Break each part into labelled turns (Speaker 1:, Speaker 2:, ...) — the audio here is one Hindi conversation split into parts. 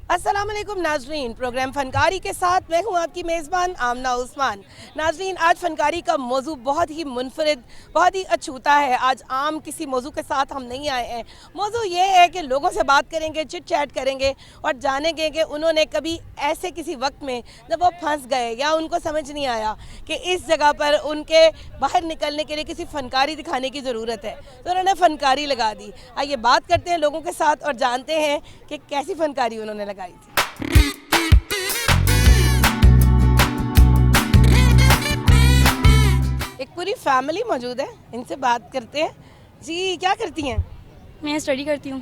Speaker 1: अस्सलाम वालेकुम नाजरीन, प्रोग्राम फनकारी के साथ मैं हूं आपकी मेज़बान आमना उस्मान। नाजरीन, आज फनकारी का मौजू बहुत ही मुनफरिद, बहुत ही अछूता है। आज आम किसी मौजू के साथ हम नहीं आए हैं। मौजू ये है कि लोगों से बात करेंगे, चिट चैट करेंगे और जानेंगे कि उन्होंने कभी ऐसे किसी वक्त में जब वो फंस गए या उनको समझ नहीं आया कि इस जगह पर उनके बाहर निकलने के लिए किसी फनकारी दिखाने की ज़रूरत है, तो उन्होंने फनकारी लगा दी। आइए बात करते हैं लोगों के साथ और जानते हैं कि कैसी फनकारी उन्होंने लगाई थी। एक पूरी फैमिली मौजूद है, इनसे बात करते हैं। जी, क्या करती हैं?
Speaker 2: मैं स्टडी करती हूँ।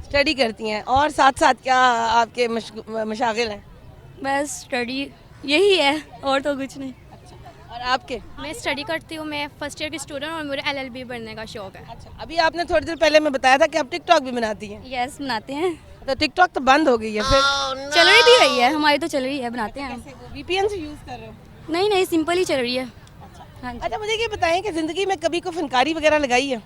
Speaker 1: स्टडी करती हैं और साथ साथ क्या आपके मशागिल हैं?
Speaker 2: बस स्टडी यही है और तो कुछ नहीं।
Speaker 1: और आपके?
Speaker 3: मैं स्टडी करती हूँ, मैं फर्स्ट ईयर की स्टूडेंट और मुझे एलएलबी बनने का शौक है।
Speaker 1: अच्छा, अभी आपने थोड़ी देर पहले मैं बताया था कि आप टिकटॉक भी बनाती हैं।
Speaker 2: यस, बनाते हैं।
Speaker 1: तो टिकटॉक तो बंद हो गई है फिर?
Speaker 2: चल रही है, हमारी तो चल रही है, बनाते हैं हम।
Speaker 1: वीपीएन से यूज़ कर रहे हो?
Speaker 2: नहीं, सिंपल ही चल रही है। हाँ जी।
Speaker 1: अच्छा, मुझे ये बताएं कि ज़िंदगी में कभी कोई फनकारी वगैरह लगाई है?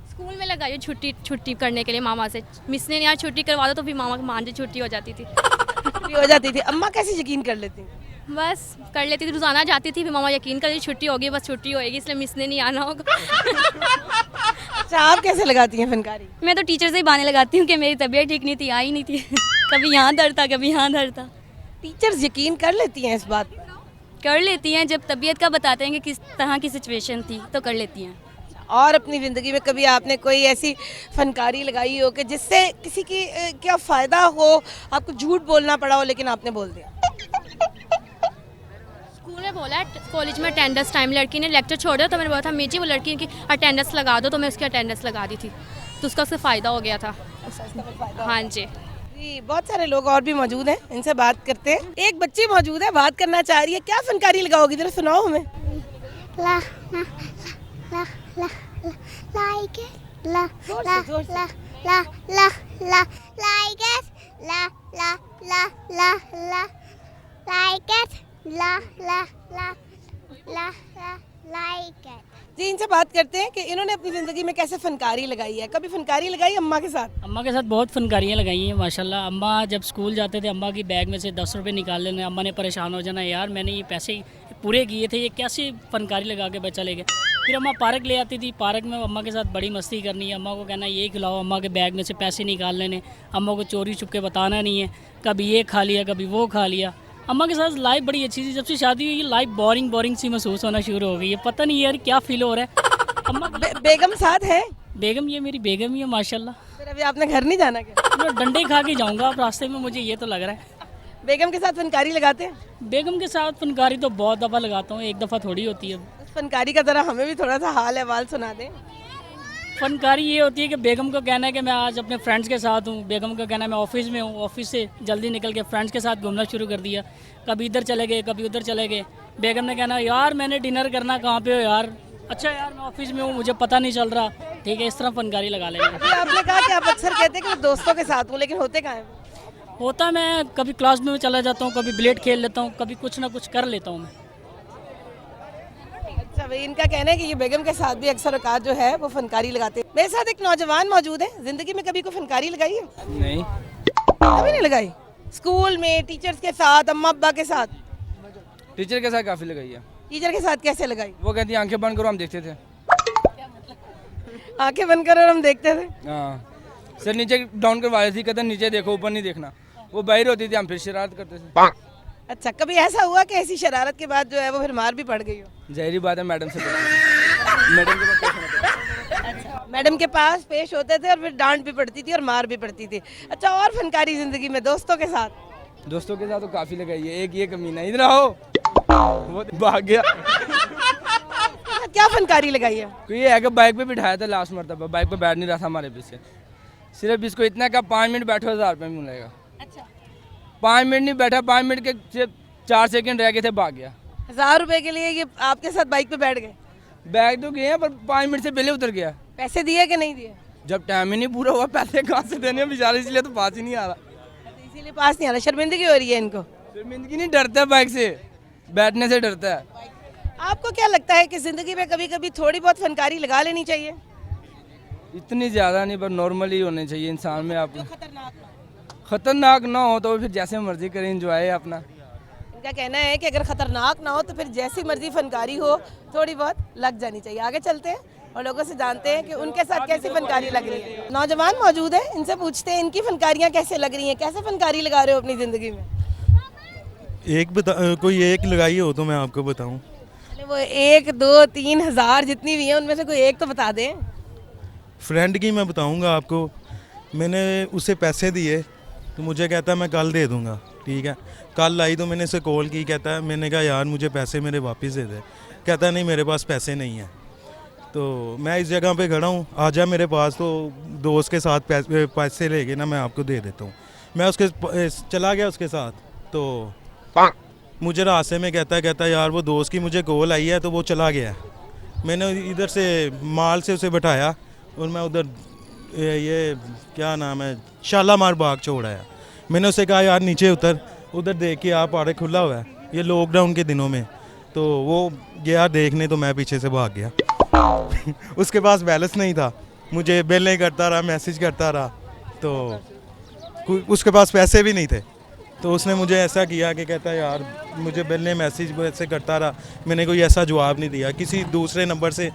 Speaker 3: स्कूल में लगाई हूँ छुट्टी करने के लिए मामा से। मिस ने यहाँ छुट्टी करवा दो तो फिर मामा मान से छुट्टी हो जाती थी।
Speaker 1: छुट्टी हो जाती थी। अम्मा कैसे यकीन कर लेती?
Speaker 3: बस कर लेती थी, रोजाना जाती थी, फिर मामा यकीन कर छुट्टी होगी, बस छुट्टी होगी, इसलिए मिस ने नहीं आना होगा।
Speaker 1: अच्छा, आप कैसे लगाती हैं फनकारी?
Speaker 2: मैं तो टीचर से ही बहाने लगाती हूँ कि मेरी तबीयत ठीक नहीं थी, आई नहीं थी। कभी यहाँ दर्द था, कभी यहाँ दर्द था।
Speaker 1: टीचर्स यकीन कर लेती हैं इस बात पर?
Speaker 2: कर लेती हैं, जब तबीयत का बताते हैं कि किस तरह की सिचुएशन थी तो कर लेती हैं।
Speaker 1: और अपनी ज़िंदगी में कभी आपने कोई ऐसी फनकारी लगाई हो कि जिससे किसी की क्या फ़ायदा हो, आपको झूठ बोलना पड़ा हो लेकिन आपने बोल दिया?
Speaker 3: स्कूल में बोला, कॉलेज में अटेंडेंस टाइम लड़की ने लेक्चर छोड़ा तो मैंने बोला था मेजी वो लड़की की अटेंडेंस लगा दो, तो मैं उसकी अटेंडेंस लगा दी थी, तो उसका उससे फ़ायदा हो गया था। हाँ जी।
Speaker 1: जी, बहुत सारे लोग और भी मौजूद हैं, इनसे बात करते हैं। एक बच्ची मौजूद है, बात करना चाह रही है। क्या फनकारी लगाओगी, जरा सुनाओ हमें।
Speaker 4: ला ला ला ला like it ला
Speaker 1: जोर
Speaker 4: ला
Speaker 1: से, जोर से।
Speaker 4: ला ला ला ला like it La La La La La like it La La La La La like it।
Speaker 1: जी, इनसे बात करते हैं कि इन्होंने अपनी ज़िंदगी में कैसे फनकारी लगाई है। कभी फनकारी लगाई अम्मा के साथ?
Speaker 5: अम्मा के साथ बहुत फनकारियाँ लगाई हैं माशाल्लाह। अम्मा जब स्कूल जाते थे, अम्मा की बैग में से 10 रुपये निकाल लेने, अम्मा ने परेशान हो जाना, यार मैंने ये पैसे पूरे किए थे, ये कैसे फनकारी लगा के बच्चा ले गया। फिर अम्मा पार्क ले आती थी, पार्क में अम्मा के साथ बड़ी मस्ती करनी है, अम्मा को कहना ये खिलाओ, अम्मा के बैग में से पैसे निकाल लेने, अम्मा को चोरी छुप के बताना नहीं है, कभी ये खा लिया कभी वो खा लिया। अम्मा के साथ लाइफ बड़ी अच्छी थी। जब से शादी हुई लाइफ बोरिंग सी महसूस होना शुरू हो गई है, पता नहीं यार क्या फील हो रहा है। अम्मा
Speaker 1: बेगम साथ है?
Speaker 5: बेगम, ये मेरी बेगम ही है माशाल्लाह।
Speaker 1: फिर अभी आपने घर नहीं जाना क्या?
Speaker 5: मैं डंडे खा के जाऊंगा अब रास्ते में, मुझे ये तो लग रहा है।
Speaker 1: बेगम के साथ फनकारी लगाते हैं?
Speaker 5: बेगम के साथ फनकारी तो बहुत दफ़ा लगाता हूँ, एक दफ़ा थोड़ी होती है।
Speaker 1: उस फनकारी का ज़रा हमें भी थोड़ा सा हाल अहवाल सुना दें।
Speaker 5: फनकारी ये होती है कि बेगम को कहना है कि मैं आज अपने फ्रेंड्स के साथ हूँ, बेगम को कहना है मैं ऑफिस में हूँ, ऑफिस से जल्दी निकल के फ्रेंड्स के साथ घूमना शुरू कर दिया, कभी इधर चले गए कभी उधर चले गए। बेगम ने कहना यार मैंने डिनर करना, कहाँ पे हो यार? अच्छा यार मैं ऑफिस में हूँ, मुझे पता नहीं चल रहा। ठीक है, इस तरह फनकारी लगा लेंगे।
Speaker 1: ये आपने कहा कि आप अक्सर कहते हैं कि मैं दोस्तों के साथ हूँ, लेकिन होते कहाँ हैं?
Speaker 5: होता मैं कभी क्लास में चला जाता हूँ, कभी ब्लेड खेल लेता हूँ, कभी कुछ ना कुछ कर लेता हूँ मैं।
Speaker 1: अच्छा भाई, इनका कहना है कि ये बेगम के साथ भी अक्सर औकात जो है वो फनकारी लगाते हैं। मेरे साथ एक नौजवान मौजूद है, जिंदगी में कभी कोई फनकारी लगाई है?
Speaker 6: नहीं,
Speaker 1: कभी नहीं लगाई? स्कूल में टीचर्स के साथ, अम्मा अब्बा के साथ?
Speaker 6: टीचर के साथ काफ़ी लगाई है।
Speaker 1: टीचर के साथ कैसे लगाई?
Speaker 6: वो कहती है आंखें बंद करो, हम देखते थे।
Speaker 1: आंखें बंद करो और हम देखते थे?
Speaker 6: हाँ, सर नीचे डाउन करवा रही थी, कहते नीचे देखो ऊपर नहीं देखना। वो बाहर होती थी, हम फिर शरारत करते थे।
Speaker 1: अच्छा, कभी ऐसा हुआ कि ऐसी शरारत के बाद जो है वो फिर मार भी पड़ गई हो?
Speaker 6: जहरी बात है, मैडम से मैडम के पास पेश होना था।
Speaker 1: मैडम के पास पेश होते थे और फिर डांट भी पड़ती थी और मार भी पड़ती थी। अच्छा, और फनकारी जिंदगी में दोस्तों के साथ?
Speaker 6: दोस्तों के साथ तो काफ़ी लगाई है। एक ये कमीना इधर आओ, वो भाग गया।
Speaker 1: क्या फनकारी लगाई है?
Speaker 6: तो ये है कि बाइक पे बिठाया था लास्ट मरतबा, बाइक पे बैठ नहीं रहा था हमारे पीछे, सिर्फ इसको इतना का 5 मिनट बैठो 1000 रुपये मिलेगा।
Speaker 1: अच्छा,
Speaker 6: 5 मिनट नहीं बैठा, 5 मिनट के सिर्फ 4 सेकंड रह गए थे, भाग गया।
Speaker 1: 1000 रुपए के लिए ये आपके साथ बाइक पे बैठ गए?
Speaker 6: बैग तो गए हैं पर 5 मिनट से पहले उतर गया।
Speaker 1: पैसे दिए कि नहीं दिए?
Speaker 6: जब टाइम ही नहीं पूरा हुआ, पैसे कहाँ से देने हैं बेचारे, इसलिए तो पास ही नहीं आ रहा।
Speaker 1: तो इसीलिए पास नहीं आ रहा। शर्मिंदगी हो रही है इनको?
Speaker 6: शर्मिंदगी नहीं, डरता है बाइक से, बैठने से डरता है।
Speaker 1: आपको क्या लगता है कि जिंदगी में कभी कभी थोड़ी बहुत फनकारी लगा लेनी चाहिए?
Speaker 6: इतनी ज़्यादा नहीं, पर नॉर्मल ही होनी चाहिए इंसान में। आप
Speaker 1: खतरनाक
Speaker 6: ख़तरनाक ना हो तो फिर जैसे मर्जी करें, इंजॉय अपना।
Speaker 1: इनका कहना है कि अगर खतरनाक ना हो तो फिर जैसी मर्जी फनकारी हो थोड़ी बहुत लग जानी चाहिए। आगे चलते हैं और लोगों से जानते हैं कि उनके साथ कैसी फनकारी लग रही है। नौजवान मौजूद है, इनसे पूछते हैं इनकी फनकारियाँ कैसे लग रही हैं, कैसे फनकारी लगा रहे हो अपनी ज़िंदगी में।
Speaker 7: कोई एक लगाई हो तो मैं आपको बताऊं।
Speaker 1: अरे वो 1, 2, 3 हज़ार जितनी भी हैं उनमें से कोई एक तो बता दें।
Speaker 7: फ्रेंड की मैं बताऊंगा आपको। मैंने उसे पैसे दिए तो मुझे कहता है मैं कल दे दूंगा, ठीक है। कल आई तो मैंने इसे कॉल की, कहता है, मैंने कहा यार मुझे पैसे मेरे वापस दे दे। कहता है नहीं मेरे पास पैसे नहीं हैं। तो मैं इस जगह पे खड़ा हूँ, आ जा मेरे पास, तो दोस्त के साथ पैसे लेके ना मैं आपको दे देता हूँ। मैं उसके चला गया उसके साथ, तो मुझे रास्ते में कहता है यार वो दोस्त की मुझे कॉल आई है तो वो चला गया। मैंने इधर से माल से उसे बैठाया और मैं उधर ये क्या नाम है शालामार बाग छोड़ आया। मैंने उसे कहा यार नीचे उधर देख के आप पार्क खुला हुआ है, ये लॉकडाउन के दिनों में। तो वो गया देखने, तो मैं पीछे से भाग गया। उसके पास बैलेंस नहीं था, मुझे बेल नहीं करता रहा, मैसेज करता रहा, तो उसके पास पैसे भी नहीं थे। तो उसने मुझे ऐसा किया कि कहता है यार मुझे बेल ने मैसेज ऐसे करता रहा, मैंने कोई ऐसा जवाब नहीं दिया। किसी दूसरे नंबर से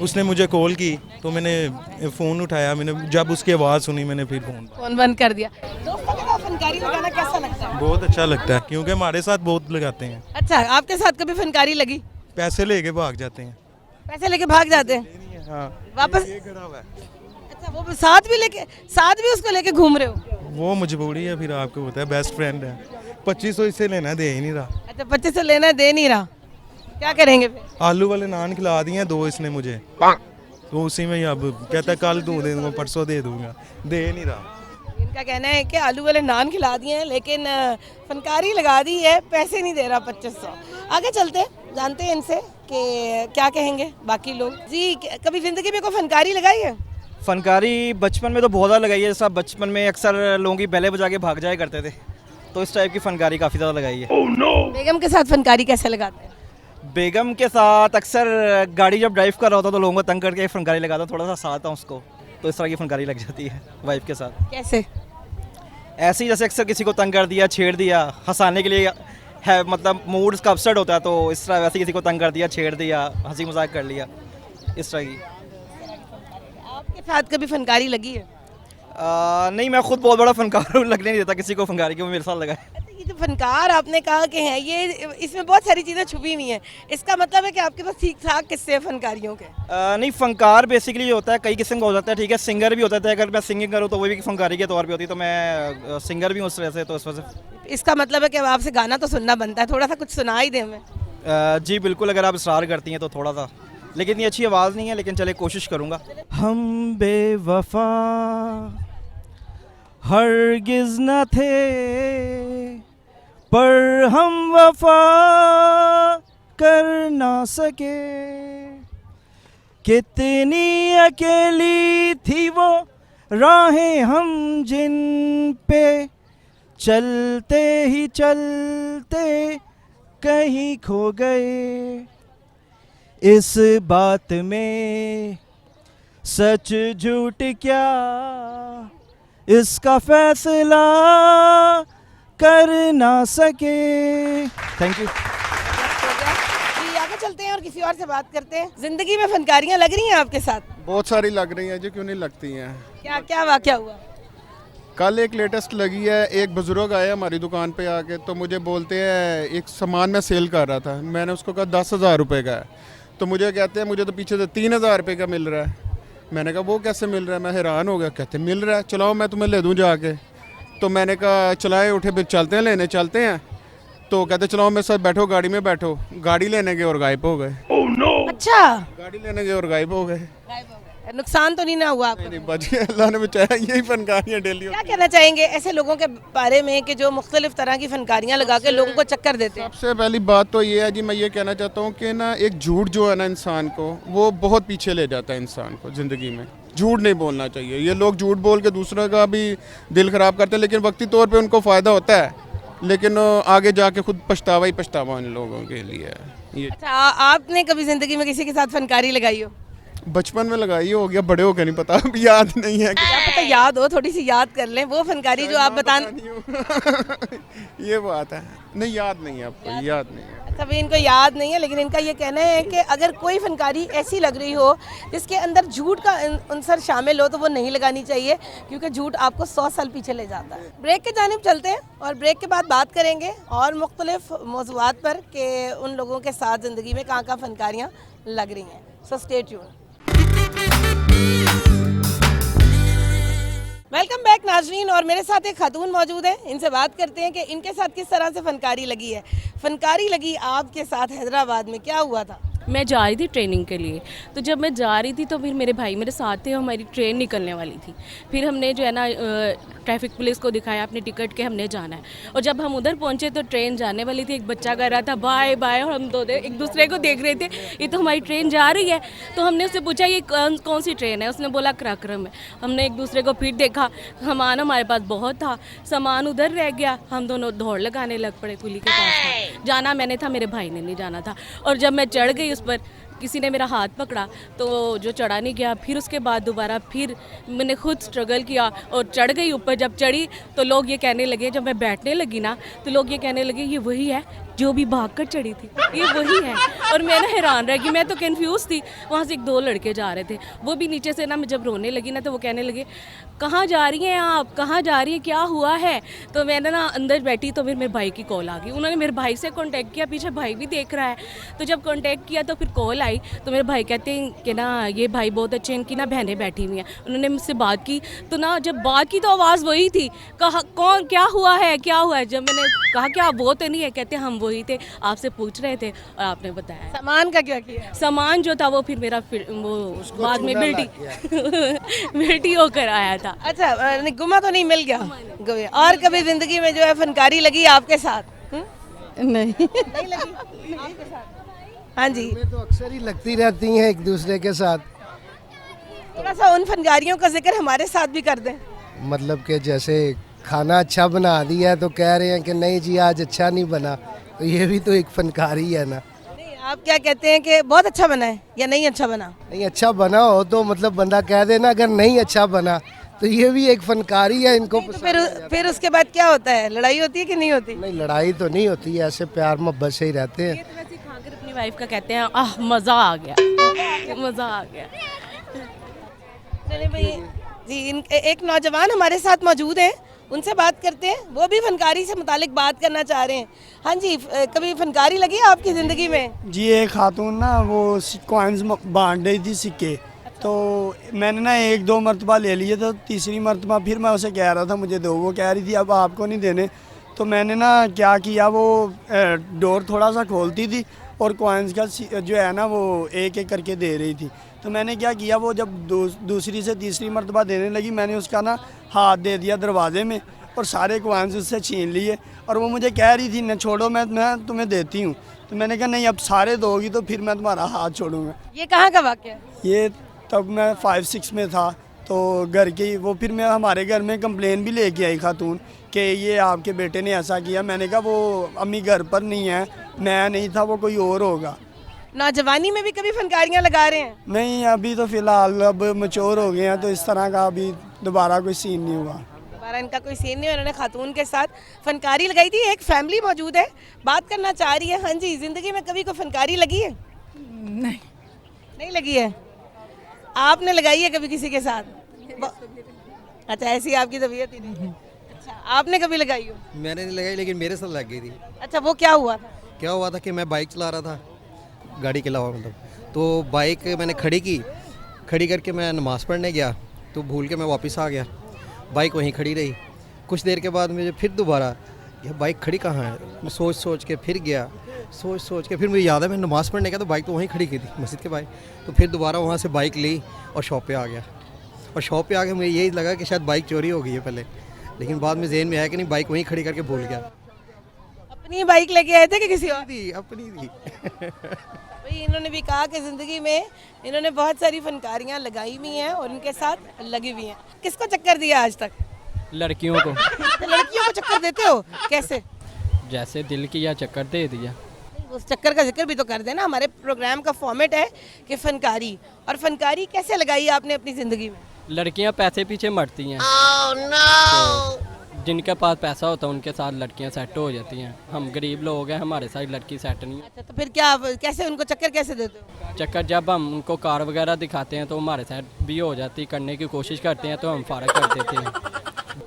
Speaker 7: उसने मुझे कॉल की तो मैंने फ़ोन उठाया, मैंने जब उसकी आवाज़ सुनी मैंने फिर फ़ोन
Speaker 1: बंद कर दिया। दोस्तों के साथ फनकारी लगाना कैसा लगता है?
Speaker 7: बहुत अच्छा लगता है क्योंकि हमारे साथ बहुत लगाते हैं।
Speaker 1: अच्छा, आपके साथ कभी फनकारी लगी?
Speaker 7: पैसे लेके भाग जाते हैं।
Speaker 1: पैसे लेके भाग जाते हैं?
Speaker 7: हाँ
Speaker 1: वापस?
Speaker 7: ये खड़ा हुआ है।
Speaker 1: अच्छा, वो साथ भी उसको लेके घूम रहे हो?
Speaker 7: वो मजबूरी है, फिर आपको पता है बेस्ट फ्रेंड है। 2500 इससे लेना दे ही नहीं रहा।
Speaker 1: अच्छा, 2500 लेना है, दे नहीं रहा, क्या करेंगे फिर?
Speaker 7: आलू वाले नान खिला दिए 2 इसने मुझे, तो उसी में ही अब कहता है कल दे दूंगा, परसों दे दूंगा, दे नहीं रहा।
Speaker 1: इनका कहना है कि आलू वाले नान खिला दिए हैं लेकिन फनकारी लगा दी है, पैसे नहीं दे रहा 2500। आगे चलते हैं, जानते हैं इनसे कि क्या कहेंगे बाकी लोग। जी, कभी ज़िंदगी में कोई फनकारी लगाई है?
Speaker 8: फनकारी बचपन में तो बहुत ज़्यादा लगाई है। सब बचपन में अक्सर लोगों की बैले बजा के भाग जाया करते थे, तो इस टाइप की फनकारी काफ़ी ज़्यादा लगाई है।
Speaker 1: बेगम के साथ फनकारी कैसे लगाते हैं?
Speaker 8: बेगम के साथ अक्सर गाड़ी जब ड्राइव कर रहा होता तो लोगों को तंग करके फनकारी लगाता, थोड़ा सा साथ था उसको, तो इस तरह की फनकारी लग जाती है वाइफ के साथ।
Speaker 1: कैसे?
Speaker 8: ऐसे ही जैसे अक्सर किसी को तंग कर दिया, छेड़ दिया, हंसाने के लिए है, मतलब मूड उसका अपसेट होता है, तो इस तरह वैसे किसी को तंग कर दिया, छेड़ दिया, हंसी मजाक कर लिया, इस तरह की।
Speaker 1: आपके साथ कभी फनकारी लगी है?
Speaker 8: नहीं, मैं खुद बहुत बड़ा फनकार हूँ, लगने नहीं देता किसी को फनकारी की, वो मेरे साथ लगा है।
Speaker 1: अच्छा, ये जो फनकार आपने कहा कि हैं, ये इसमें बहुत सारी चीज़ें छुपी हुई हैं, इसका मतलब है कि आपके पास ठीक ठाक किस्से हैं फनकारियों के?
Speaker 8: नहीं, फनकार बेसिकली ये होता है, कई किस्म का हो जाता है, ठीक है। सिंगर भी होता है, अगर मैं सिंगिंग करूँ तो वो भी फनकारी के तौर पे होती है, तो मैं सिंगर भी हूँ उस तरह से, तो इस वजह से।
Speaker 1: इसका मतलब है कि अब आपसे गाना तो सुनना बनता है, थोड़ा सा कुछ सुना ही दें हमें।
Speaker 8: जी बिल्कुल, अगर आप इसरार करती हैं तो थोड़ा सा, लेकिन ये अच्छी आवाज़ नहीं है, लेकिन चले कोशिश करूँगा। हम बेवफा हरगिज़ न थे, पर हम वफा कर ना सके, कितनी अकेली थी वो राहें हम जिन पे चलते ही चलते कहीं खो गए। इस बात में सच झूठ क्या, इसका फैसला कर ना सके। Thank you.
Speaker 1: जी, आगे चलते हैं और किसी और से बात करते हैं। जिंदगी में फनकारियाँ लग रही हैं आपके साथ?
Speaker 9: बहुत सारी लग रही हैं जी, क्यों नहीं लगती हैं।
Speaker 1: क्या क्या वाकया हुआ?
Speaker 9: कल एक लेटेस्ट लगी है, एक बुजुर्ग आया हमारी दुकान पे आके, तो मुझे बोलते हैं, एक सामान मैं सेल कर रहा था, मैंने उसको कहा 10,000 रुपये का है, तो मुझे कहते हैं मुझे तो पीछे से 3,000 रुपये का मिल रहा है। मैंने कहा वो कैसे मिल रहा है, मैं हैरान हो गया। कहते मिल रहा है, चलाओ मैं तुम्हें ले दूँ जाके। तो मैंने कहा चलाए, उठे, फिर चलते हैं, लेने चलते हैं। तो कहते चलाओ मेरे साथ बैठो, गाड़ी में बैठो। गाड़ी लेने गए और गायब हो गए।
Speaker 1: अच्छा,
Speaker 9: गाड़ी लेने गए और गायब हो गए।
Speaker 1: नुकसान तो नहीं ना हुआ आपको?
Speaker 9: नहीं, बच गए, अल्लाह ने बचाया। यही फनकारियाँ डेली।
Speaker 1: क्या कहना चाहेंगे ऐसे लोगों के बारे में कि जो मुख्तलिफ तरह की फनकारियाँ लगा के लोगों को चक्कर देते हैं?
Speaker 9: सबसे पहली बात तो ये है जी, मैं ये कहना चाहता हूँ कि ना, एक झूठ जो है ना इंसान को, वो बहुत पीछे ले जाता है इंसान को ज़िंदगी में। झूठ नहीं बोलना चाहिए। ये लोग झूठ बोल के दूसरों का भी दिल ख़राब करते हैं, लेकिन वक्ती तौर पे उनको फ़ायदा होता है, लेकिन आगे जाके खुद पछतावा ही पछतावा इन लोगों के लिए ये।
Speaker 1: अच्छा, आपने कभी ज़िंदगी में किसी के साथ फनकारी लगाई हो?
Speaker 9: बचपन में लगाई हो गया, बड़े होकर नहीं पता, अब याद नहीं है।
Speaker 1: क्या पता याद हो, थोड़ी सी याद कर लें वो फनकारी जो आप बता।
Speaker 9: ये बात है, नहीं याद नहीं है आपको, याद नहीं है।
Speaker 1: अच्छा भाई इनको याद नहीं है, लेकिन इनका ये कहना है कि अगर कोई फनकारी ऐसी लग रही हो जिसके अंदर झूठ का अंसर शामिल हो तो वो नहीं लगानी चाहिए, क्योंकि झूठ आपको 100 साल पीछे ले जाता है। ब्रेक के जानिब चलते हैं और ब्रेक के बाद बात करेंगे और मुख्तलिफ मौज़ूआत पर कि उन लोगों के साथ ज़िंदगी में कहाँ कहाँ फनकारियाँ लग रही हैं। So stay tune. Welcome back नाजरीन, और मेरे साथ एक खातून मौजूद है, इनसे बात करते हैं कि इनके साथ किस तरह से फनकारी लगी है। फनकारी लगी आपके साथ हैदराबाद में, क्या हुआ था?
Speaker 10: मैं जा रही थी ट्रेनिंग के लिए, तो जब मैं जा रही थी तो फिर मेरे भाई मेरे साथ थे, हमारी ट्रेन निकलने वाली थी। फिर हमने जो है ना ट्रैफिक पुलिस को दिखाया अपने टिकट के हमने जाना है, और जब हम उधर पहुंचे तो ट्रेन जाने वाली थी। एक बच्चा कह रहा था बाय बाय, और हम दो एक दूसरे को देख रहे थे, ये तो हमारी ट्रेन जा रही है। तो हमने उससे पूछा ये कौन सी ट्रेन है, उसने बोला कराक्रम है। हमने एक दूसरे को फिर देखा, सामान हमारे पास बहुत था, सामान उधर रह गया, हम दोनों दौड़ लगाने लग पड़े कुली के पास। जाना मैंने था, मेरे भाई ने नहीं जाना था। और जब मैं चढ़ गई उस पर, किसी ने मेरा हाथ पकड़ा तो जो चढ़ा नहीं गया। फिर उसके बाद दोबारा फिर मैंने खुद स्ट्रगल किया और चढ़ गई ऊपर। जब चढ़ी तो लोग ये कहने लगे, जब मैं बैठने लगी ना तो लोग ये कहने लगे ये वही है जो भी भाग कर चढ़ी थी, ये वही है। और मैं ना हैरान रह गई, मैं तो कन्फ्यूज़ थी। वहाँ से 1-2 लड़के जा रहे थे, वो भी नीचे से ना, मैं जब रोने लगी ना तो वो कहने लगे कहाँ जा रही हैं आप, कहाँ जा रही हैं, क्या हुआ है? तो मैंने ना अंदर बैठी तो फिर मेरे भाई की कॉल आ गई। उन्होंने मेरे भाई से कांटेक्ट किया, पीछे भाई भी देख रहा है। तो जब कांटेक्ट किया तो फिर कॉल आई, तो मेरे भाई कहते हैं कि ना ये भाई बहुत अच्छे, इनकी ना बहनें बैठी हुई हैं। उन्होंने मुझसे बात की, तो ना जब बात की तो आवाज़ वही थी। कहा कौन, क्या हुआ है, क्या हुआ है? जब मैंने कहा कि आप वो तो नहीं है, कहते हम वही थे, आपसे पूछ रहे थे और आपने बताया।
Speaker 1: सामान का क्या किया?
Speaker 10: सामान जो था वो फिर मेरा वो बाद में बेटी होकर आया था।
Speaker 1: अच्छा गुमा तो नहीं, मिल गया। और कभी जिंदगी में जो है फनकारी लगी आपके साथ?
Speaker 11: नहीं
Speaker 1: लगी आपके साथ? हाँ जी,
Speaker 11: तो अक्सर ही लगती रहती हैं एक दूसरे के साथ।
Speaker 1: थोड़ा सा उन फनकारियों का जिक्र हमारे साथ भी कर दें।
Speaker 11: मतलब कि जैसे खाना अच्छा बना दिया है तो कह रहे हैं कि नहीं जी आज अच्छा नहीं बना, तो ये भी तो एक फनकारी है ना।
Speaker 1: नहीं, आप क्या कहते हैं कि बहुत अच्छा बना है या नहीं अच्छा बना?
Speaker 11: नहीं अच्छा बना हो तो मतलब बंदा कह देना, अगर नहीं अच्छा बना तो ये भी एक फनकारी है। इनको
Speaker 1: तो फिर उसके बाद क्या होता है, लड़ाई होती है कि नहीं होती?
Speaker 11: नहीं लड़ाई तो नहीं होती है, ऐसे प्यार मोहब्बत से ही रहते हैं।
Speaker 10: ये तो वैसे खाकर अपनी वाइफ का कहते हैं आह मज़ा आ गया, मज़ा आ गया।
Speaker 1: चलिए भाई जी, एक नौजवान हमारे साथ मौजूद हैं, उनसे बात करते हैं, वो भी फनकारी से मुतालिक बात करना चाह रहे हैं। हाँ जी, कभी फनकारी लगी है आपकी ज़िंदगी में?
Speaker 12: जी एक खातून ना वो कॉइन्स बांट रही थी, सिक्के, तो मैंने ना 1-2 मरतबा ले लिए, तो तीसरी मरतबा फिर मैं उसे कह रहा था मुझे दो, वो कह रही थी अब आपको नहीं देने। तो मैंने ना क्या किया, वो डोर थोड़ा सा खोलती थी और कॉइन्स का जो है ना वो एक एक करके दे रही थी। तो मैंने क्या किया, वो जब दूसरी से तीसरी मरतबा देने लगी, मैंने उसका ना हाथ दे दिया दरवाजे में और सारे कॉइन्स उससे छीन लिए। और वो मुझे कह रही थी न छोड़ो, मैं तुम्हें देती हूँ। तो मैंने कहा नहीं अब सारे दोगी तो फिर मैं तुम्हारा हाथ छोड़ूंगा।
Speaker 1: ये कहाँ का वाक़या है?
Speaker 12: ये तब मैं 5-6 में था, तो घर की वो फिर मैं हमारे घर में कंप्लेन भी लेके आई खातून कि ये आपके बेटे ने ऐसा किया। मैंने कहा वो अम्मी घर पर नहीं है, मैं नहीं था, वो कोई और होगा।
Speaker 1: नौजवानी में भी कभी फनकारियाँ लगा रहे हैं?
Speaker 12: नहीं अभी तो फ़िलहाल अब मैच्योर हो गए हैं, तो इस तरह का अभी दोबारा कोई सीन नहीं हुआ।
Speaker 1: दोबारा इनका कोई सीन नहीं, उन्होंने खातून के साथ फनकारी लगाई थी। एक फैमिली मौजूद है, बात करना चाह रही है। हाँ जी, ज़िंदगी में कभी कोई फनकारी लगी है? नहीं लगी है। आपने लगाई है कभी किसी के साथ? अच्छा, ऐसी आपकी तबीयत ही नहीं। अच्छा, आपने कभी लगाई हो?
Speaker 13: मैंने नहीं लगाई, लेकिन मेरे साथ लग गई थी।
Speaker 1: अच्छा, वो क्या हुआ था?
Speaker 13: क्या हुआ था कि मैं बाइक चला रहा था, गाड़ी के अलावा मतलब, तो बाइक मैंने खड़ी की, खड़ी करके मैं नमाज़ पढ़ने गया, तो भूल के मैं वापस आ गया, बाइक वहीं खड़ी रही। कुछ देर के बाद मुझे फिर दोबारा यह बाइक खड़ी कहाँ है, मैं सोच के फिर गया, सोच के फिर मुझे याद है मैं नमाज़ पढ़ने गया तो बाइक तो वहीं खड़ी की थी मस्जिद के बाहर। तो फिर दोबारा वहाँ से बाइक ली और शॉप पे आ गया, और शॉप पे आके मुझे यही लगा कि शायद बाइक चोरी हो गई है पहले, लेकिन बाद में ज़हन में आया कि नहीं, बाइक वहीं खड़ी करके भूल गया।
Speaker 1: अपनी बाइक लेके आए थे कि किसी और?
Speaker 13: थी अपनी थी।
Speaker 1: भाई इन्होंने भी कहा कि ज़िंदगी में इन्होंने बहुत सारी फनकारियाँ लगाई हुई हैं और उनके साथ लगी हुई हैं। किसको चक्कर दिया आज तक?
Speaker 14: लड़कियों को।
Speaker 1: तो लड़कियों को चक्कर देते हो कैसे?
Speaker 14: जैसे दिल की या चक्कर दे दिया।
Speaker 1: उस चक्कर का जिक्र भी तो कर देना। हमारे प्रोग्राम का फॉर्मेट है कि फनकारी, और फनकारी कैसे लगाई आपने अपनी ज़िंदगी में?
Speaker 14: लड़कियां पैसे पीछे मरती हैं। तो जिनके पास पैसा होता है उनके साथ लड़कियां सेट हो जाती हैं। हम गरीब लोग हैं, हमारे साथ लड़की सेट नहीं है।
Speaker 1: अच्छा, तो फिर क्या, कैसे उनको चक्कर कैसे देते हो?
Speaker 14: चक्कर जब हम उनको कार वगैरह दिखाते हैं तो हमारे साथ भी हो जाती, करने की कोशिश करते हैं तो हम फारग कर देते हैं।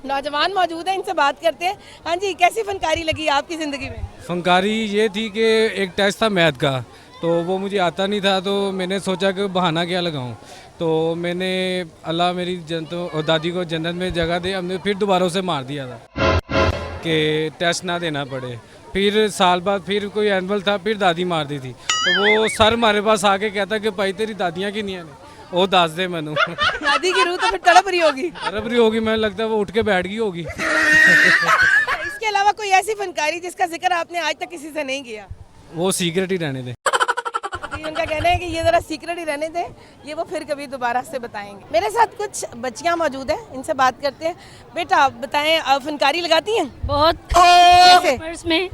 Speaker 1: नौजवान मौजूद हैं, इनसे बात करते हैं। हाँ जी, कैसी फनकारी लगी आपकी ज़िंदगी में?
Speaker 15: फनकारी ये थी कि एक टेस्ट था मैथ का, तो वो मुझे आता नहीं था, तो मैंने सोचा कि बहाना क्या लगाऊं, तो मैंने अल्लाह मेरी और दादी को जन्नत में जगह दे, हमने फिर दोबारा उसे मार दिया था कि टेस्ट ना देना पड़े। फिर साल बाद फिर कोई एनुअल था, फिर दादी मार दी थी, तो वो सर हमारे पास आके कहता कि भाई तेरी दादियाँ की नहीं है वो दास दे मैनू।
Speaker 1: दादी की रूह तो फिर तड़प रही होगी।
Speaker 15: तड़प रही होगी, मैं लगता है वो उठ के बैठ गई होगी।
Speaker 1: इसके अलावा कोई ऐसी फनकारी जिसका जिक्र आपने आज तक किसी से नहीं किया?
Speaker 15: वो सीक्रेट ही रहने दे।
Speaker 1: उनका कहना है कि ये ज़रा सीक्रेट ही रहने दें, ये वो फिर कभी दोबारा से बताएंगे। मेरे साथ कुछ बच्चियां मौजूद हैं, इनसे बात करते हैं। बेटा आप बताएं, आप फनकारी लगाती हैं?
Speaker 16: बहुत।
Speaker 1: कैसे?
Speaker 16: पेपर्स में।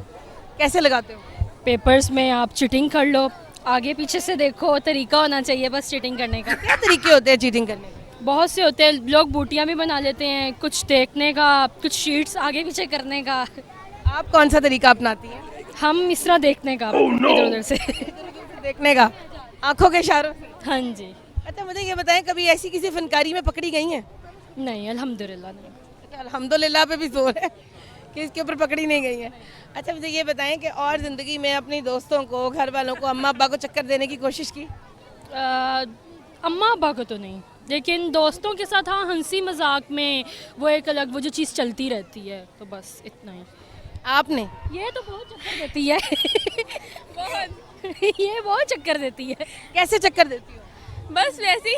Speaker 1: कैसे लगाते हो?
Speaker 16: पेपर्स में आप चीटिंग कर लो, आगे पीछे से देखो, तरीका होना चाहिए बस चीटिंग करने का।
Speaker 1: क्या तरीके होते हैं चीटिंग करने के?
Speaker 16: बहुत से होते हैं, लोग बूटियाँ भी बना लेते हैं, कुछ देखने का, कुछ शीट्स आगे पीछे करने का।
Speaker 1: आप कौन सा तरीका अपनाती हैं?
Speaker 16: हम इस तरह देखने का, इधर उधर से
Speaker 1: देखने का, आंखों के इशारों से।
Speaker 16: हाँ जी।
Speaker 1: अच्छा मुझे ये बताएं, कभी ऐसी किसी फनकारी में पकड़ी गई हैं?
Speaker 16: नहीं, अल्हम्दुलिल्लाह नहीं।
Speaker 1: अल्हम्दुलिल्लाह पे भी जोर है कि इसके ऊपर पकड़ी नहीं गई है। अच्छा मुझे ये बताएं कि और ज़िंदगी में अपनी दोस्तों को, घर वालों को, अम्मा अब्बा को चक्कर देने की कोशिश की?
Speaker 16: अम्मा अब्बा को तो नहीं, लेकिन दोस्तों के साथ हाँ, हंसी मजाक में वो एक अलग वो जो चीज़ चलती रहती है, तो बस इतना ही।
Speaker 1: आपने?
Speaker 16: ये तो बहुत चक्कर देती है। ये बहुत चक्कर देती है।
Speaker 1: कैसे चक्कर देती हो?
Speaker 16: बस वैसे ही।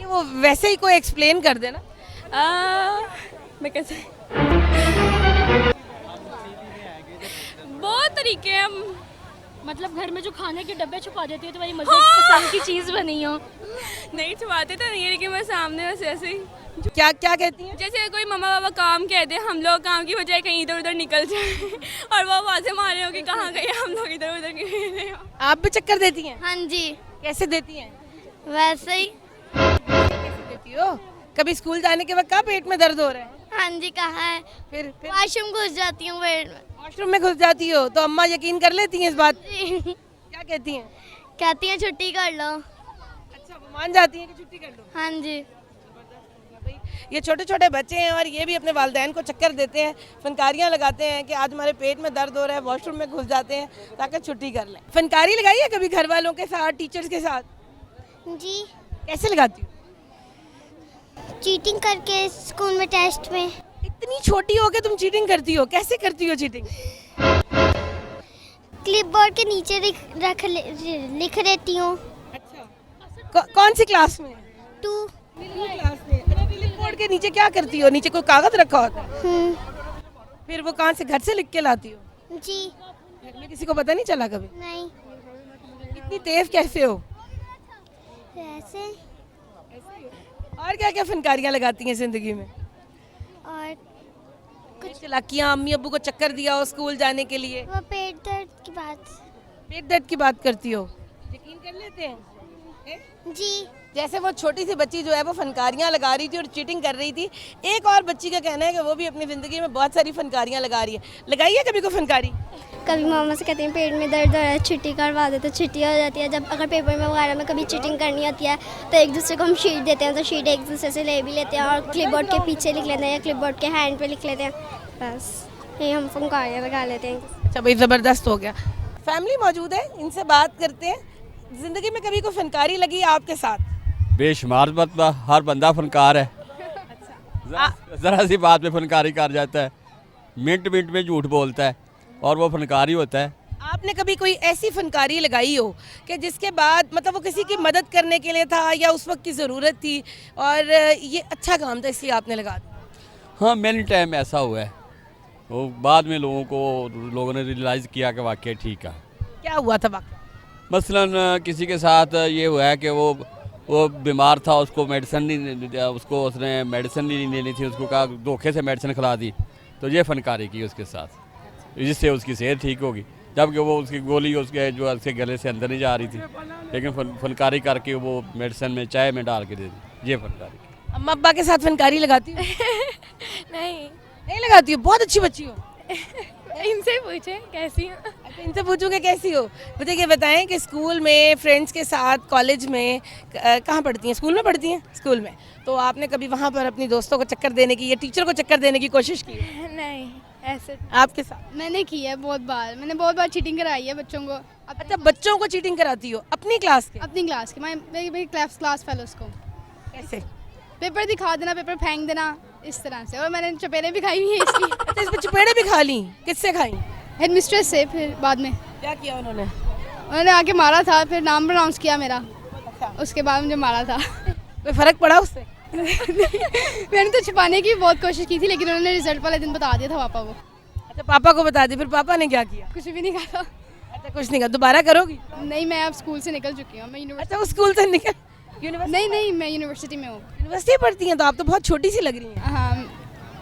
Speaker 1: ये वो वैसे ही कोई एक्सप्लेन कर देना।
Speaker 16: मैं कैसे, बहुत तरीके हैं। मतलब घर में जो खाने के डब्बे छुपा देती हो, तुम्हारी मजे पसंद की चीज़ बनी हो।
Speaker 17: नहीं छुपाते तो नहीं है, लेकिन मैं सामने बस ऐसे ही।
Speaker 1: क्या क्या कहती हैं?
Speaker 17: जैसे कोई मम्मा पापा काम कहते हैं, हम लोग काम की बजाय कहीं इधर उधर निकल जाए और वो आवाज़ें मारे हो कि कहाँ गए, हम लोग इधर उधर गए।
Speaker 1: आप भी चक्कर देती हैं?
Speaker 4: हाँ जी।
Speaker 1: कैसे देती हैं?
Speaker 4: वैसे ही।
Speaker 1: कैसे देती हो? कभी स्कूल जाने के वक्त कहाँ पेट में दर्द हो रहा है?
Speaker 4: हाँ जी, कहाँ है?
Speaker 1: फिर
Speaker 4: वॉशरूम घुस जाती हूँ।
Speaker 1: वॉशरूम में घुस जाती हो तो अम्मा यकीन कर लेती हैं इस बात? क्या कहती हैं?
Speaker 4: कहती हैं छुट्टी कर लो।
Speaker 1: अच्छा, वो मान जाती हैं कि छुट्टी कर लो?
Speaker 4: हाँ जी।
Speaker 1: ये छोटे छोटे बच्चे हैं और ये भी अपने वालिदैन को चक्कर देते हैं, फनकारियाँ लगाते हैं कि आज हमारे पेट में दर्द हो रहा है, वॉशरूम में घुस जाते हैं ताकि छुट्टी कर लें। फनकारी लगाई है कभी घर वालों के साथ, टीचर्स के साथ?
Speaker 4: जी।
Speaker 1: कैसे लगाती हो?
Speaker 4: चीटिंग करके स्कूल में टेस्ट में।
Speaker 1: इतनी छोटी हो के तुम चीटिंग करती हो? कैसे करती हो चीटिंग?
Speaker 4: क्लिपबोर्ड के नीचे लिख लेती हूँ।
Speaker 1: अच्छा, कौन सी क्लास में?
Speaker 4: 2
Speaker 1: क्लास में। क्लिपबोर्ड के नीचे क्या करती हो? नीचे कोई कागज रखा होता है? फिर वो कहाँ से, घर से लिख के लाती हो?
Speaker 4: जी।
Speaker 1: घर में किसी को पता नहीं चला कभी?
Speaker 4: नहीं।
Speaker 1: इतनी तेज कैसे हो?
Speaker 4: ऐसे।
Speaker 1: और क्या क्या फनकारियाँ लगाती हैं जिंदगी में?
Speaker 4: और
Speaker 1: कुछ चलाकियाँ, अम्मी अब्बू को चक्कर दिया हो स्कूल जाने के लिए?
Speaker 4: वो पेट दर्द की बात।
Speaker 1: पेट दर्द की बात करती हो? यकीन कर लेते हैं?
Speaker 4: जी।
Speaker 1: जैसे वो छोटी सी बच्ची जो है वो फनकारियाँ लगा रही थी और चीटिंग कर रही थी, एक और बच्ची का कहना है कि वो भी अपनी ज़िंदगी में बहुत सारी फनकारियाँ लगा रही है। लगाई है कभी कोई फनकारी?
Speaker 4: कभी मामा से कहते हैं पेट में दर्द हो रहा है, छुट्टी करवा देते, छुट्टी हो जाती है। जब अगर पेपर में वगैरह में कभी चीटिंग करनी होती है तो एक दूसरे को हम शीट देते हैं, तो शीट एक दूसरे से ले भी लेते हैं और क्लिपबोर्ड के पीछे लिख लेते हैं या क्लिपबोर्ड के हैंड पे लिख लेते हैं। बस ये हम फनकारियाँ लगा लेते हैं।
Speaker 1: अच्छा भाई, ज़बरदस्त हो गया। फैमिली मौजूद है, इनसे बात करते हैं। ज़िंदगी में कभी कोई फनकारी लगी आपके साथ?
Speaker 18: बेशुमार हर बंदा फनकार है। ज़रा सी बात पे फनकारी कर जाता है, मिनट मिनट में झूठ बोलता है और वो फनकारी होता है।
Speaker 1: आपने कभी कोई ऐसी फनकारी लगाई हो कि जिसके बाद मतलब वो किसी की मदद करने के लिए था या उस वक्त की ज़रूरत थी और ये अच्छा काम था इसलिए आपने लगा दिया?
Speaker 18: हाँ, मैनी टाइम ऐसा हुआ है, वो बाद में लोगों ने रियलाइज़ किया कि वाकई ठीक है।
Speaker 1: क्या हुआ था वाकई?
Speaker 18: मसलन किसी के साथ ये हुआ है कि वो बीमार था, उसको मेडिसिन नहीं, उसने मेडिसिन नहीं लेनी थी, उसको कहा धोखे से मेडिसिन खिला दी, तो ये फनकारी की उसके साथ, जिससे उसकी सेहत ठीक होगी। जबकि वो उसकी गोली उसके जो उसके गले से अंदर नहीं जा रही थी, लेकिन फनकारी करके वो मेडिसिन में चाय में डाल के दे दी। ये फनकारी।
Speaker 1: अम्मा अब्बा के साथ फनकारी लगाती हो? नहीं लगाती हो, बहुत अच्छी बच्ची हो।
Speaker 17: इनसे पूछे कैसी हो?
Speaker 1: अच्छा, इनसे पूछूंगे कैसी हो। मुझे ये बताएं कि स्कूल में फ्रेंड्स के साथ, कॉलेज में कहाँ पढ़ती हैं? स्कूल में पढ़ती हैं? स्कूल में। तो आपने कभी वहाँ पर अपनी दोस्तों को चक्कर देने की या टीचर को चक्कर देने की कोशिश की?
Speaker 17: नहीं, ऐसे
Speaker 1: आपके साथ?
Speaker 17: मैंने की है बहुत बार, मैंने बहुत बार चीटिंग कराई है बच्चों को।
Speaker 1: अच्छा, बच्चों को चीटिंग कराती हो अपनी क्लास के?
Speaker 17: अपनी क्लास के, मेरी क्लास फेलोज को।
Speaker 1: कैसे?
Speaker 17: पेपर दिखा देना, पेपर फेंक देना, इस तरह से। और मैंने चपेड़े भी खाई हुई हैं इसकी।
Speaker 1: अच्छा, इस पे चपेड़े भी खा ली? किससे खाई?
Speaker 17: हेड मिस्ट्रेस से। फिर बाद में
Speaker 1: क्या किया उन्होंने?
Speaker 17: उन्होंने आके मारा था, फिर नाम प्रोनाउंस किया मेरा, उसके बाद मुझे मारा था।
Speaker 1: कोई फर्क पड़ा उससे?
Speaker 17: मैंने तो छुपाने की बहुत कोशिश की थी, लेकिन उन्होंने रिजल्ट वाले दिन बता दिया था पापा को।
Speaker 1: अच्छा, पापा को बता दी, फिर पापा ने क्या किया?
Speaker 17: कुछ भी नहीं कहा।
Speaker 1: अच्छा, कुछ नहीं कहा। दोबारा करोगी?
Speaker 17: नहीं, मैं अब स्कूल से निकल चुकी हूँ। मैं यूनिवर्सिटी।
Speaker 1: अच्छा, वो स्कूल से निकल?
Speaker 17: नहीं, मैं यूनिवर्सिटी में हूँ।
Speaker 1: यूनिवर्सिटी पढ़ती हैं? तो आप तो बहुत छोटी सी लग रही हैं।
Speaker 17: हाँ,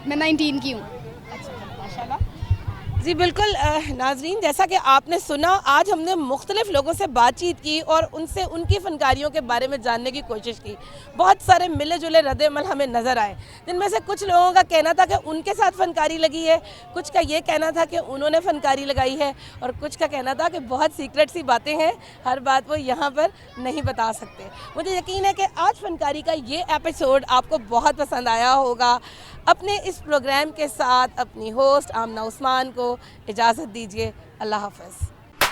Speaker 17: मैं 19 की हूँ।
Speaker 1: माशाल्लाह। जी बिल्कुल नाजरीन, जैसा कि आपने सुना, आज हमने मुख्तलिफ लोगों से बातचीत की और उनसे उनकी फ़नकारियों के बारे में जानने की कोशिश की। बहुत सारे मिले जुले रद्द-ए-अमल हमें नज़र आए, जिनमें से कुछ लोगों का कहना था कि उनके साथ फ़नकारी लगी है, कुछ का ये कहना था कि उन्होंने फ़नकारी लगाई है, और कुछ का कहना था कि बहुत सीक्रेट सी बातें हैं, हर बात वो यहाँ पर नहीं बता सकते। मुझे यकीन है कि आज फ़नकारी का ये एपिसोड आपको बहुत पसंद आया होगा। अपने इस प्रोग्राम के साथ अपनी होस्ट आमना उस्मान को इजाज़त दीजिए। अल्लाह हाफ़िज़।